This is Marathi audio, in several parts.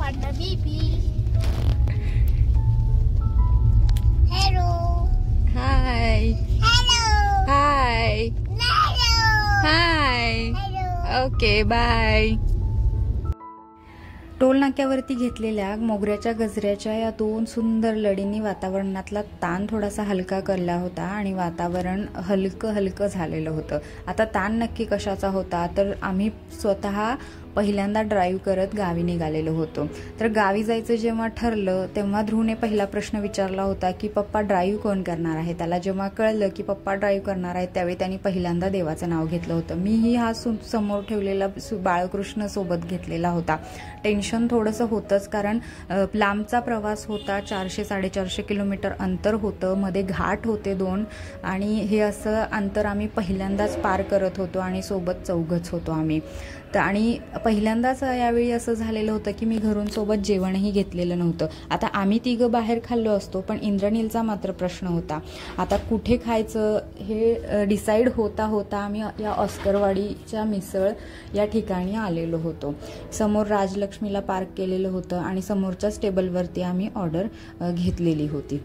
panda baby. Hello. Hi. Hello. Hi. Hello. Hi. Hello. Okay bye. Toll नाक्यावरती घेतलेल्या मोगऱ्याच्या गजऱ्याच्या या दोन सुंदर लढींनी वातावरणातला ताण थोडासा हलका करला होता आणि वातावरण हलकं झालेलं होतं. आता ताण नक्की कशाचा होता, तर आम्ही स्वतः पहिल्यांदा ड्राईव्ह करत गावी निघालेलो होतो. तर गावी जायचं जेव्हा ठरलं तेव्हा ध्रुवने पहिला प्रश्न विचारला होता की पप्पा ड्राईव्ह कोण करणार आहे. त्याला जेव्हा कळलं की पप्पा ड्राईव्ह करणार आहे त्यावेळी त्यांनी पहिल्यांदा देवाचं नाव घेतलं होतं. मीही हा समोर ठेवलेला बाळकृष्ण सोबत घेतलेला होता. टेन्शन थोडंसं होतंच, कारण लांबचा प्रवास होता. 400-450 किलोमीटर अंतर होतं, मध्ये घाट होते 2 आणि हे असं अंतर आम्ही पहिल्यांदाच पार करत होतो आणि सोबत चौघच होतो आम्ही. आणि पहिल्यांदाच यावेळी असं झालेलं होतं की मी घरून सोबत जेवणही घेतलेलं नव्हतं. आता आम्ही तिघं बाहेर खाल्लो असतो, पण इंद्रनीलचा मात्र प्रश्न होता. आता कुठे खायचं हे डिसाईड होता आम्ही या ऑस्करवाडीच्या मिसळ या ठिकाणी आलेलो होतो. समोर राजलक्ष्मीला पार्क केलेलं होतं आणि समोरच्याच टेबलवरती आम्ही ऑर्डर घेतलेली होती.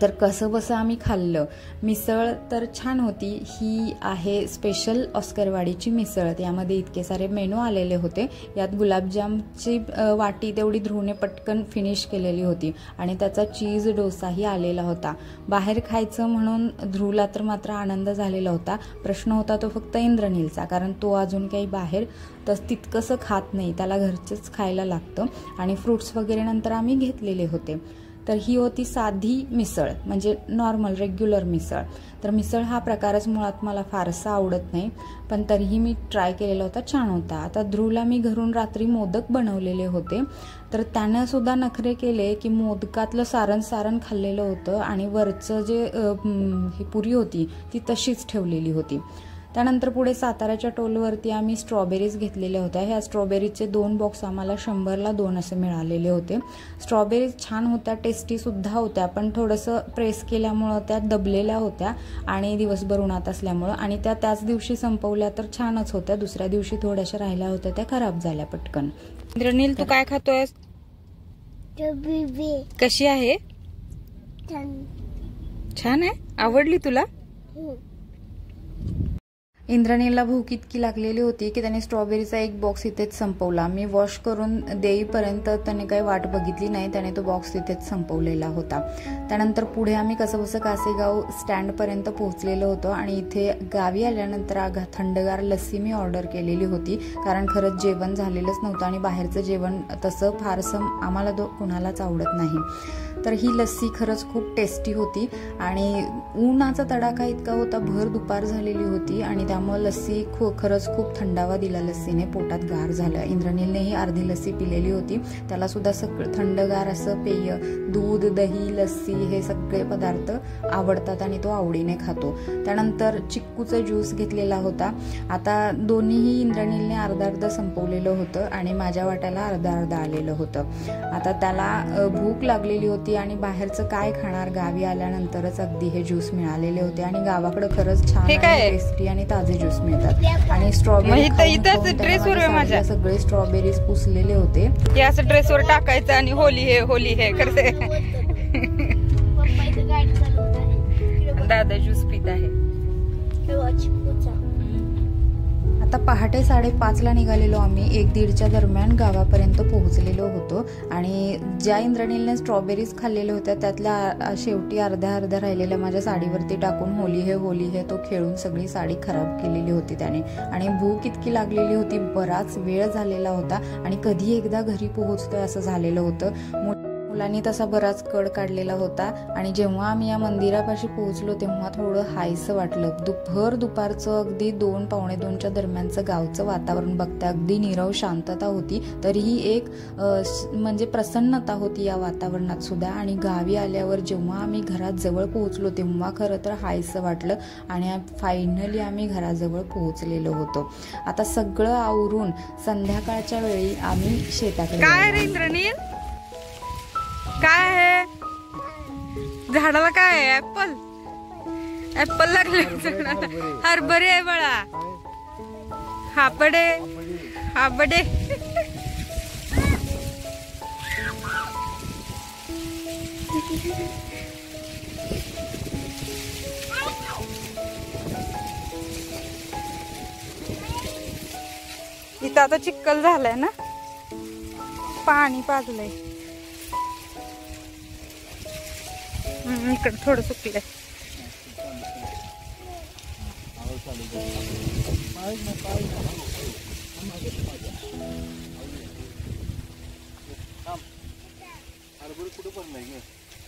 तर कसं बसं आम्ही खाल्लं. मिसळ तर छान होती. ही आहे स्पेशल ऑस्करवाडीची मिसळ. यामध्ये इतके सारे मेनू आलेले होते. यात गुलाबजामची वाटी तेवढी ध्रुवने पटकन फिनिश केलेली होती आणि त्याचा चीज डोसाही आलेला होता. बाहेर खायचं म्हणून ध्रुवला तर मात्र आनंद झालेला होता. प्रश्न होता तो फक्त इंद्रनीलचा, कारण तो अजून काही बाहेर तितकंसं खात नाही. त्याला घरचंच खायला लागतं आणि फ्रुट्स वगैरे नंतर आम्ही घेतलेले होते. तर ही होती साधी मिसळ, म्हणजे नॉर्मल रेग्युलर मिसळ. तर मिसळ हा प्रकारच मुळात मला फारसा आवडत नाही, पण तरीही मी ट्राय केलेला होता, छान होता. आता ध्रुवला मी घरून रात्री मोदक बनवलेले होते, तर त्यानं सुद्धा नखरे केले की मोदकातलं सारण खाल्लेलं होतं आणि वरचं जे ही पुरी होती ती तशीच ठेवलेली होती. त्यानंतर पुढे साताऱ्याच्या टोलवरती आम्ही स्ट्रॉबेरीज घेतलेल्या होत्या. ह्या स्ट्रॉबेरीचे 2 बॉक्स आम्हाला 100ला 2 असे मिळालेले होते. स्ट्रॉबेरीज छान होत्या, टेस्टीसुद्धा होत्या, पण थोडंसं प्रेस केल्यामुळं त्या दबलेल्या होत्या आणि दिवसभर उन्हात असल्यामुळं, आणि त्याच दिवशी संपवल्या तर छानच होत्या. दुसऱ्या दिवशी थोड्याशा राहिल्या होत्या, त्या खराब झाल्या पटकन. इंद्रनील, तू काय खातोय? कशी आहे? छान आहे. आवडली तुला? इंद्रनीलला भूक इतकी लागलेली होती की त्याने स्ट्रॉबेरीचा 1 बॉक्स इथेच संपवला. मी वॉश करून देईपर्यंत त्याने काही वाट बघितली नाही, त्याने तो बॉक्स तिथेच संपवलेला होता. त्यानंतर पुढे आम्ही कसंबसं कासेगाव स्टँडपर्यंत पोहोचलेलो होतो आणि इथे गावी आल्यानंतर थंडगार लस्सी मी ऑर्डर केलेली होती, कारण खरंच जेवण झालेलंच नव्हतं आणि बाहेरचं जेवण तसं फारसं आम्हाला कुणालाच आवडत नाही. तर ही लस्सी खरंच खूप टेस्टी होती आणि उन्हाचा तडाखा इतका होता, भर दुपार झालेली होती आणि त्यामुळे लस्सी खरंच खूप थंडावा दिला लस्सीने, पोटात गार झालं. इंद्रनीलनेही अर्धी लस्सी पिलेली होती. त्याला सुद्धा सगळं थंडगार असं पेय, दूध, दही, लस्सी हे सगळे पदार्थ आवडतात आणि तो आवडीने खातो. त्यानंतर चिक्कूचं ज्यूस घेतलेला होता. आता दोन्हीही इंद्रनीलने अर्धा संपवलेलं होतं आणि माझ्या वाट्याला अर्धा आलेलं होतं. आता त्याला भूक लागलेली होती आणि बाहेरचं काय खाणार, गावी आल्यानंतरच अगदी हे ज्यूस मिळालेले होते आणि गावाकडे खरंच छान टेस्टी आणि ताजे ज्यूस मिळतात. आणि स्ट्रॉबेरी सगळे स्ट्रॉबेरीज पुसलेले होते. असं ड्रेसवर टाकायचं आणि होली हे करते. दादा ज्यूस पित आहे. आता पहाटे 5:30ला निघालेलो आम्ही. 1-1:30च्या दरम्यान गावापर्यंत पोहोचलेलो होतो आणि ज्या इंद्रनीलने स्ट्रॉबेरीज खाल्लेल्या होत्या त्यातल्या शेवटी अर्ध्या राहिलेल्या माझ्या साडीवरती टाकून होली हे तो खेळून सगळी साडी खराब केलेली होती त्याने. आणि भूक इतकी लागलेली होती, बराच वेळ झालेला होता आणि कधी एकदा घरी पोहोचतोय असं झालेलं होतं. मुलांनी तसा बराच कड काढलेला होता आणि जेव्हा आम्ही या मंदिरापाशी पोहोचलो तेव्हा थोडं हायसं वाटलं. दुपारचं अगदी 2-2:15च्या दरम्यानचं गावचं वातावरण बघता अगदी नीरव शांतता होती, तरीही एक म्हणजे प्रसन्नता होती या वातावरणात सुद्धा. आणि गावी आल्यावर जेव्हा आम्ही घरात जवळ पोहोचलो तेव्हा खरं तर हायसं वाटलं आणि फायनली आम्ही घराजवळ पोहोचलेलो होतो. आता सगळं आवरून संध्याकाळच्या वेळी आम्ही शेताकडे. काय रे इंद्रनील, काय आहे झाडाला? काय आहे? ऍपल लागले. हरभरे आहे बाळा. हापडे इथं आता चिक्कल झालाय ना, पाणी पाजलंय. इकडे थोडं सुकलंय.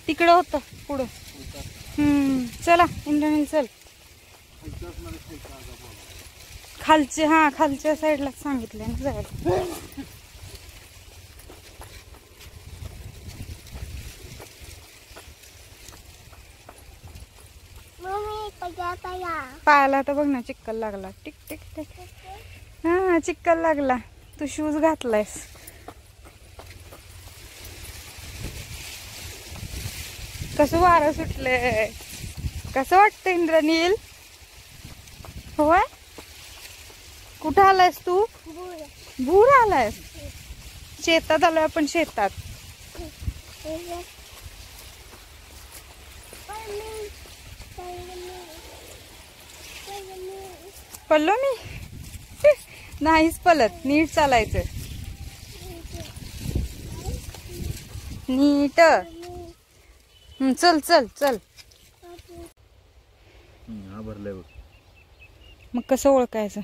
तिकडं होतं पुढं. चला इंद्राणी चल. खालच्या साईडला सांगितलंय ना जायला. पायाला तर बघ ना चिक्कल लागला. Tick tick tick. हा चिक्कल लागला. तू शूज घातलायस. कसं वारं सुटलंय. कसं वाटतं इंद्रनील? होय. कुठं आलायस तू? भूर आलायस. शेतात आलोय आपण. शेतात पडलो मी. नाहीच पलत. नीट चालायचं. नीट. चल चल चल. भरलंय बघ. मग कसं ओळखायचं?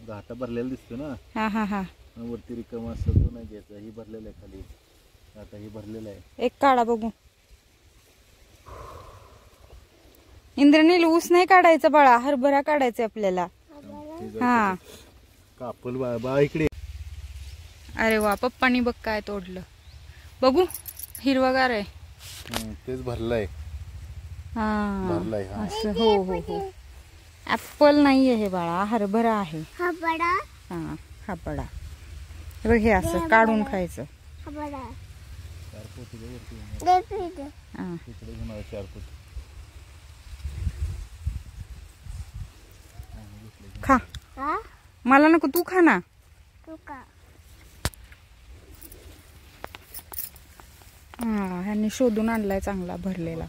घाटा भरलेला दिसतो ना. हा हा हा. वरती रिकाम असतो तो नाही घ्यायचा. ही भरलेला आहे खाली. आता ही भरलेला आहे. एक काढा बघू. इंद्रनील ऊस नाही काढायचा बाळा. हरभरा काढायचा आपल्याला. हा कापल बा इकडे. अरे वा, पप्पानी बघ काय तोडलं. बघू. हिरवागार आहे. तेच भरलंय. हा भरलाय. असं. हो हो हो. ऍपल नाहीये हे बाळा. हरभरा आहे. हा हरभरा. बघ हे असं काढून खायचं. खा. मला नको. तू खा ना. ह्यांनी शोधून आणलाय चांगला भरलेला.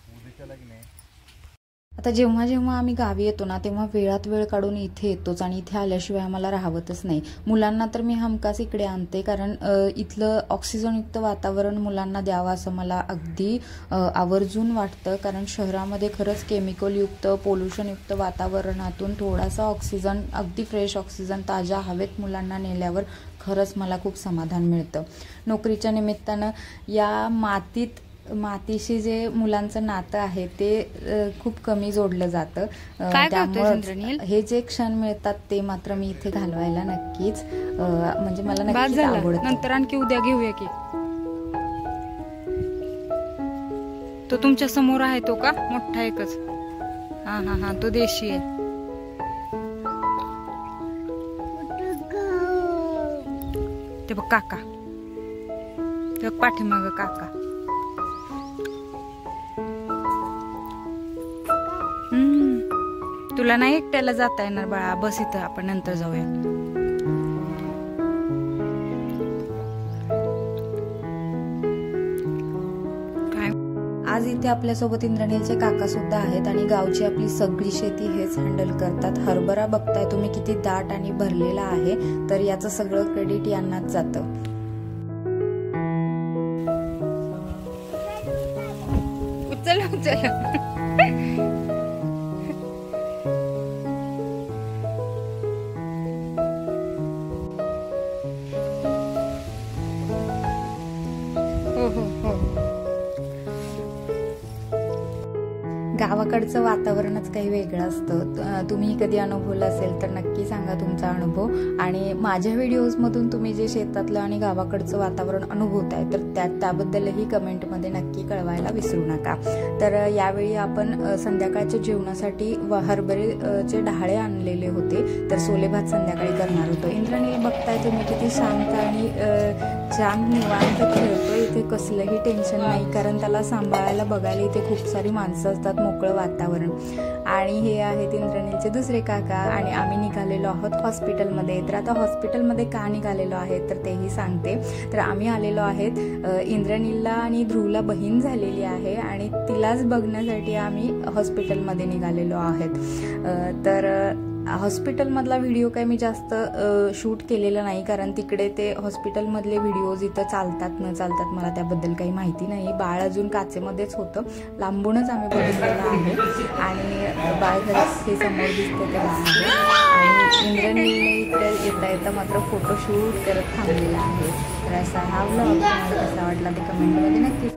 आता जेव्हा जेव्हा आम्ही गावी येतो ना तेव्हा वेळात वेळ काढून इथे येतोच आणि इथे आल्याशिवाय आम्हाला राहवतच नाही. मुलांना तर मी हमखास इकडे आणते कारण इथलं ऑक्सिजनयुक्त वातावरण मुलांना द्यावं असं मला अगदी आवर्जून वाटतं. कारण शहरामध्ये खरंच केमिकलयुक्त पोल्युशनयुक्त वातावरणातून थोडासा ऑक्सिजन, अगदी फ्रेश ऑक्सिजन ताज्या हवेत मुलांना नेल्यावर खरंच मला खूप समाधान मिळतं. नोकरीच्या निमित्तानं या मातीशी जे मुलांचं नातं आहे ते खूप कमी जोडलं जातं. त्यामुळे हे जे क्षण मिळतात ते मात्र मी इथे घालवायला नक्कीच म्हणजे मला नक्कीच आवडतं. नंतर आणखी उद्या घेऊया की. तो तुमच्या समोर आहे तो का मोठा एकच? हा हा हा. तो देशी आहे. ते बघ काका. ते बघ पाठीमाग काका. तुला नाही एकट्याला जाता येणार बाळा. बस इथं. आपण नंतर जाऊया. काय आज इथे आपल्यासोबत इंद्रनीलचे काका सुद्धा आहेत आणि गावची आपली सगळी शेती हेच हँडल करतात. हरभरा बघताय तुम्ही किती दाट आणि भरलेला आहे. तर याचं सगळं क्रेडिट यांनाच जातं. उचल उचल. गावाकडचं वातावरणच काही वेगळं असतं. तुम्ही कधी अनुभवलं असेल तर नक्की सांगा तुमचा अनुभव. आणि माझ्या व्हिडिओजमधून तुम्ही जे शेतातलं आणि गावाकडचं वातावरण अनुभवताय तर त्याबद्दलही कमेंटमध्ये नक्की कळवायला विसरू नका. तर यावेळी आपण संध्याकाळच्या जेवणासाठी हरभऱ्याचे डहाळे आणलेले होते. तर सोले भात संध्याकाळी करणार होतो. इंद्रनील बघताय तुम्ही किती शांत आणि छान निवांत खेळतो. इथे कसलंही टेन्शन नाही कारण त्याला सांभाळायला बघायला इथे खूप सारी माणसं असतात. मोकळं वातावरण. आणि हे आहेत इंद्रनीलचे दुसरे काका आणि आम्ही निघालेलो आहोत हॉस्पिटलमध्ये. तर आता हॉस्पिटलमध्ये का निघालेलो आहे तर तेही सांगते. तर आम्ही आलेलो आहेत इंद्रनीलला आणि ध्रुवला बहीण झालेली आहे आणि तिलाच बघण्यासाठी आम्ही हॉस्पिटलमध्ये निघालेलो आहेत. तर हॉस्पिटलमधला व्हिडिओ काय मी जास्त शूट केलेला नाही, कारण तिकडे ते हॉस्पिटलमधले व्हिडिओज इथं चालतात न चालतात मला त्याबद्दल काही माहिती नाही. बाळ अजून काचेमध्येच होतं, लांबूनच आम्ही बघितलेलं आहे. आणि बाळ खरंच हे समोर दिसते ते बाळ आहे. आणि इंद्रनीलने इकडे येता येता मात्र फोटोशूट करत थांबलेला आहे. तर असा हा व्लॉग तुम्हाला कसा वाटला ते कमेंटमध्ये नक्की